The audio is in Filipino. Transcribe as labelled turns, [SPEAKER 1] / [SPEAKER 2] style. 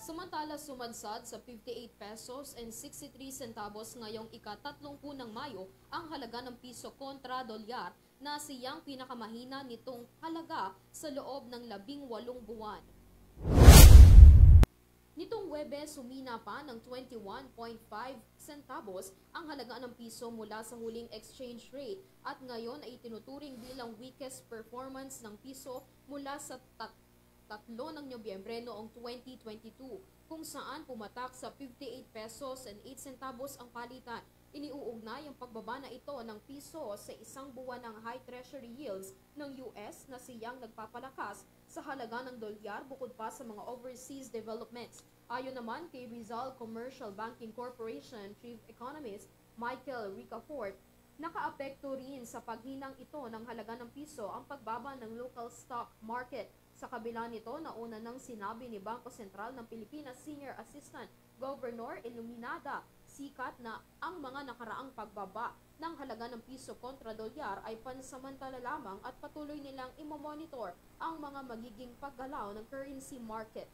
[SPEAKER 1] Samantala sumadsad sa 58 pesos and 63 centavos ngayong ika-30 ng Mayo ang halaga ng piso kontra dolyar na siyang pinakamahina nitong halaga sa loob ng 18 buwan. Nitong Huwebes, sumina pa ng 21.5 centavos ang halaga ng piso mula sa huling exchange rate at ngayon ay tinuturing bilang weakest performance ng piso mula sa 3 ng Nobyembre noong 2022 kung saan pumatak sa 58 pesos and 8 centavos ang palitan. Iniuugnay ang pagbaba na ito ng piso sa isang buwan ng high treasury yields ng US na siyang nagpapalakas sa halaga ng dolyar bukod pa sa mga overseas developments. Ayon naman kay Rizal Commercial Banking Corporation Chief Economist Michael Ricafort, nakaapekto rin sa paghinang ito ng halaga ng piso ang pagbaba ng local stock market. Sa kabila nito, nauna nang sinabi ni Bangko Sentral ng Pilipinas Senior Assistant Governor Iluminada Sikat na ang mga nakaraang pagbaba ng halaga ng piso kontra dolyar ay pansamantala lamang at patuloy nilang imomonitor ang mga magiging paggalaw ng currency market.